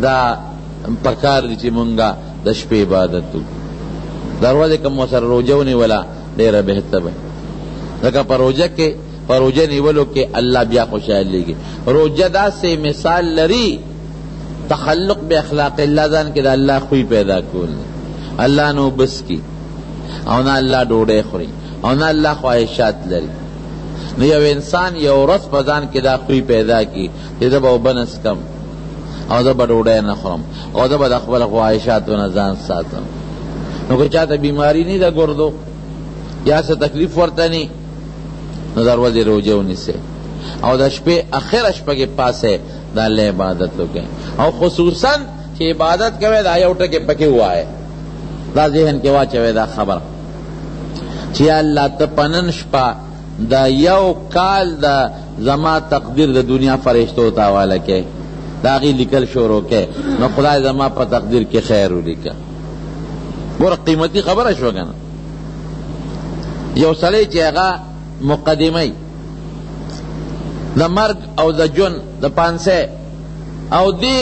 Speaker 1: دا پکار دي چې مونږه د شپې عبادت وکړو. د ورځې که مو سره روژه ونیوله ډېره بهتره ده، ځکه په روژه کې په روژه نیولو کې الله بیا خوشحالېږي. روژه داسې مثال لري، تخلق به اخلاق الله، ځان کې د الله خوی پیدا کول، الله نو بس کی او نه الله ډوډۍ خوري او نه الله خواهشات لري. نو یو انسان یو ورځ په ځان کې دا خوی پیدا کی چې زه به اوبه نه څښم او زه به ډوډۍ نه خورم او زه به د خپل خواهشاتو نه ځان ساتم. نو که چاته بیماری نه ده ګردو یا څه تکلیف ورته نی، نو د ورځې روژه ونیسئ او د شپې اخره شپه کې پاسئ د الله عبادت وکړئ. او خصوصا چې عبادت کوئ دا یو ټکی پکې ووایئ، دا ذهن کې واچوئ دا خبره چې الله ته پنن شپه دا یو کال دا زما تقدیر د دنیا فرشتو ته حواله کې دا غي لیکل شروع کې نو خدای زما په تقدیر کې خیر ولیکه. ګوره قیمتي خبره شو کنه. یو سړی چې هغه مقدمه د مرګ او د جون د پانسه او دی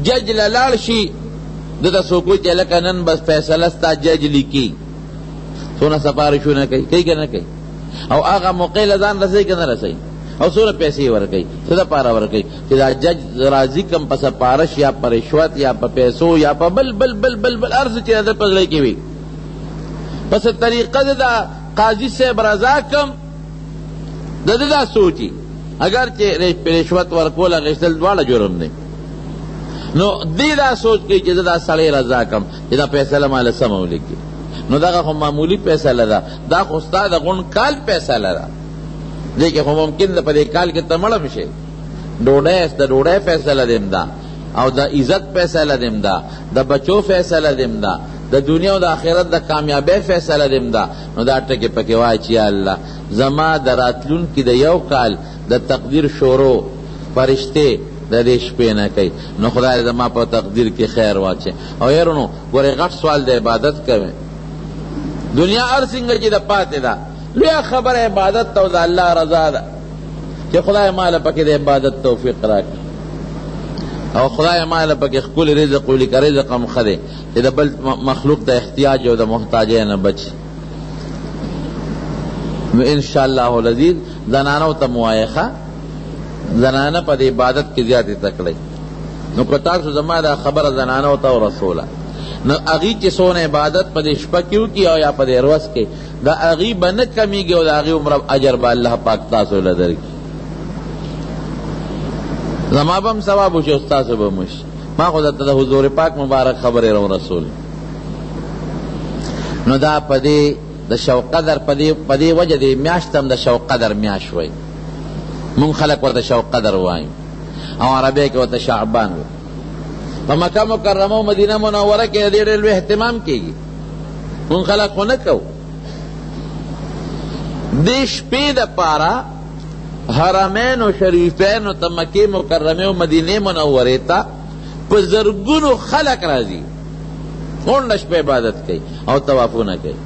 Speaker 1: جج للاړ شي د سوکو چې لکه نن بس فیصله ستا جج لیکي سونه سفارشونه کوي که نه کوي او هغه موقع له ځان رسوي که نه رسوي او څومره پیسې ورکوي څه دپاره ورکوي چې دا جج راضي کم په سفارش یا په رشوت یا په پیسو یا په بل بل بل بل بل هر څه چې د په زړه کې وي په څه طریقه د قاضي صاحب رضا کم د ده دا سوچي اگر چې رشوت ورکول اخیستل دواړه جرم دی نو دی دا سوچ کوي چې دا سړی رضا کم چې دا فیصله ماله سمه ولیکي نو دغه خو معمولی فیصله ده دا خو ستا د غون کال فیصله ده دی که خو ممکن ده په دې کال کې ته مړه شې د ډوډۍ فیصله دیم ده او د عزت فیصله دیم ده د بچو فیصله دیم ده د دنیا او د آخرت د کامیابی فیصله دیم ده نو دا ټکې پکې وایي چې الله زما د راتلونکي د یو کال د تقدیر شروع فرشتې د دې شپې نه کوي نو خدای زما په تقدیر کې خیر واچي. او یارونو ګورې غټ سوال د عبادت کوي دنیا هر څنګه چې د پاتې ده لویه خبره عبادت او د الله رضا ده چې خدای ماله پکې د عبادت توفیق راکړي او خدای ماله پکې ښکلی رزق ولیکه رزق هم ښه دی چې د بل مخلوق د احتیاج او د محتاجۍ نه بچي. نو انشاءالله العزیز زنانو ته موایخه زنانه په د عبادت کې زیاتې تکړی نو که تاسو زما دا خبره زنانو ته ورسوله نو هغې چې څونه عبادت په دې شپه کې وکړي او یا په دې ورځ کې د هغې به نه کمیږي او د هغې عمره اجر به الله پاک تاسو له درکړي. زما به هم ثواب وشي او ستاسو به هم وشي. ما خو درته د حضور پاک مبارک خبرې راورسولې نو دا په دې د شوق قدر په دې وجه دې میاشت هم د شوق قدر میاشت وایي مونږ خلک ورته شوق قدر وایو او عربی کې ورته شعبان وایي. په مکه مکرمه او مدینه منوره کې د دې ډېر لوی اهتمام کېږي مونږ خلک خو نه کوو. دې شپې دپاره حرمینو شریفینو ته مکې مکرمې او مدینې منورې ته په زرګونو خلک راځي غونډه شپه عبادت کوي او طوافونه کوي.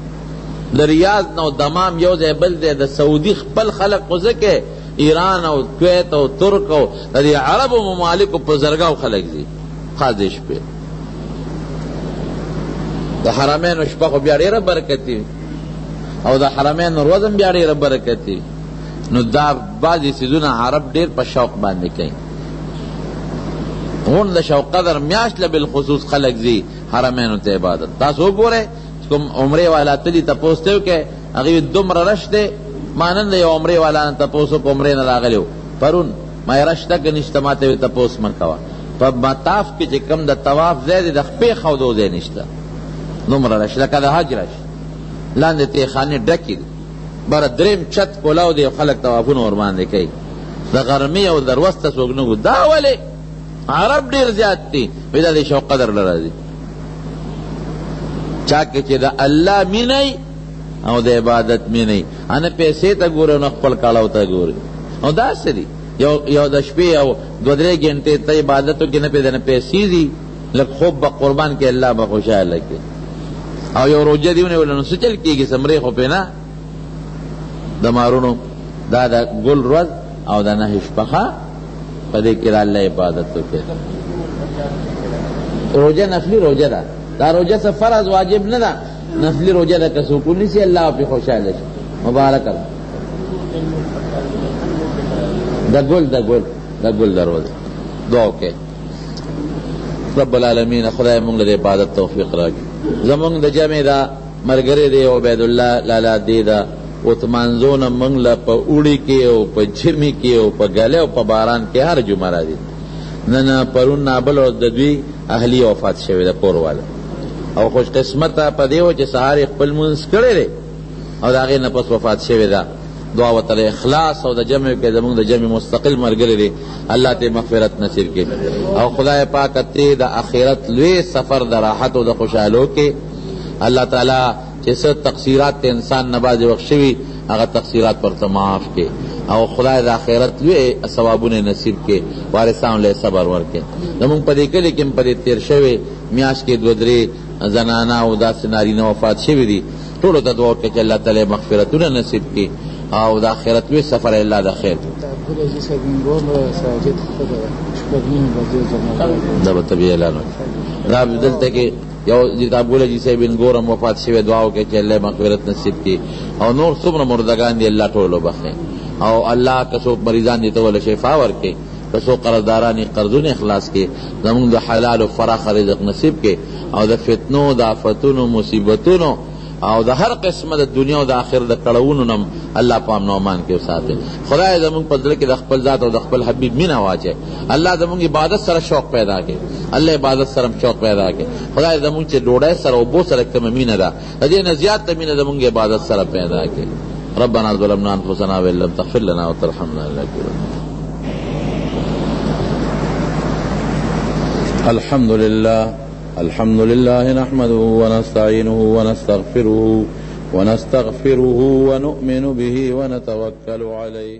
Speaker 1: د ریاض نه او دمام یو ځای بل ځای د سعودي خپل خلک خو ځکه ایران او کویت او ترک او د دې عربو ممالکو په زرګاو خلک ځي خاص دې شپې. د حرمینو شپه خو بیا ډېره برکتي او د حرمینو ورځ هم بیا ډېره برکتي نو دا بعضې څیزونه عرب ډېر په شوق باندې کوي. غون د شوق قدر میاشت له بالخصوص خلک ځي حرمینو ته عبادت. تاسو وګورئ کوم عمرې والا تلي تپوس ته وکړئ هغې دومره رش دی ما نن د یو عمرې والا نه تپوس وکړو عمرې نه راغلی و پرون ما یې رش ته که نشته ما ته یې تپوس مه کوه په مطاف کې چې کوم د طواف ځای دی د خپې ښودو ځای نشته دومره رش لکه د حج رش لاندې تیخانې ډکې دي بره دریم چت کولاو دی خلک طوافونه ورباندې کوي د غرمې او د ورځ څوک نه ګوري. دا ولې عرب ډېر زیات دي وایي دا د شوق قدر له راځي چا کې چې د الله مینی او د عبادت مینی نه پیسې ته ګوري او نه خپل کاړو ته ګوري او داسې دي یو د شپې او دو درې ګنټې ته عبادت وکړي نه پېژنې پیسې دي لږ خوب به قربان کړي الله به خوشحاله کړي او یو روژه دې ونیوله نو څه چل کېږي څمرې خو پې نه د مارونو دا د ګل ورځ او د نهي شپه په دې کې د الله عبادت وکړي. روژه نفلي روژه ده دا روژه څه فرض واجب نه ده نفلي روژه ده که څوک ونیسي الله پې خوشحاله شي مبارکه ده د ګل د روژه دعا وکړئ. رب العالمین خدای مونږ له عبادت توفیق راکړي. زمونږ د جمع دا ملګری دی عبیدالله لالا دی دا اتمانزونه مونږ له په اوړي کې او په ژمي کې او په ګلې او په باران کې هر جمعه راځي. نن پرون نابل او د دوی اهلی وفات شوی ده کور والا او خوش قسمته په دی و چې سهار خپل مونځ کړی دی او د هغې نه پس وفات شوی ده. دعا ورته اخلاص او د جمع کې زمونږ د جمع مستقل ملګری دی الله ته مغفرت نصیب کړي او خدای پاک ته د آخرت لوی سفر د راحت او د خوشحالو کې الله تعالی چې څه تقصیرات ته انسان نه بعضې وخت شوي هغه تقصیرات ورته معاف کې او خدای د آخرت لوی ثوابونه نصیب کې وارثانو له صبر ورکړي. زمونږ په دې کلي کې هم په دې تېر شوې میاشت کې دوه درې زنانه او داسې نارینه وفات شوي دي. ټولو ته دعا وکړئ چې الله تعالی مغفرتونه نصیب کړي او د آخرت لوی سفر الله د خیر. دا به طبیعي اعلان وکړي. دا دلته کې یو عبدالله جی صاحب انګورم وفات شوی، دعا وکړئ چې الله مغفرت نصیب کړي او نور څومره مردگان دي الله ټولو بخښي او الله که څوک مریضان دي ته ول شفا ورکړي، که څوک قرضداران قرضونه اخلاص کړي، زمونږ د حلال او فراخ رزق نصیب کړي او د فتنو د آفتونو مصیبتونو او د هر قسمه د دنیا او د آخرت د کړهونو نه الله په امن او امان کې وساتي. خدای زمونږ په زړه کې د خپل ذات او د خپل حبیب مینه واچوي. الله زمونږ عبادت سره شوق پیدا کړي، الله عبادت سره شوق پیدا کړي. خدای زمونږ چې ډوډۍ سره او بو سره کومه مینه ده د دې نه زیات مینه زمونږ عبادت سره پیدا کړي. ربنا ظلمنا انفسنا وان لم تغفر لنا وترحمنا لنكونن. الحمد لله نحمده ونستعينه ونستغفره ونؤمن به ونتوكل عليه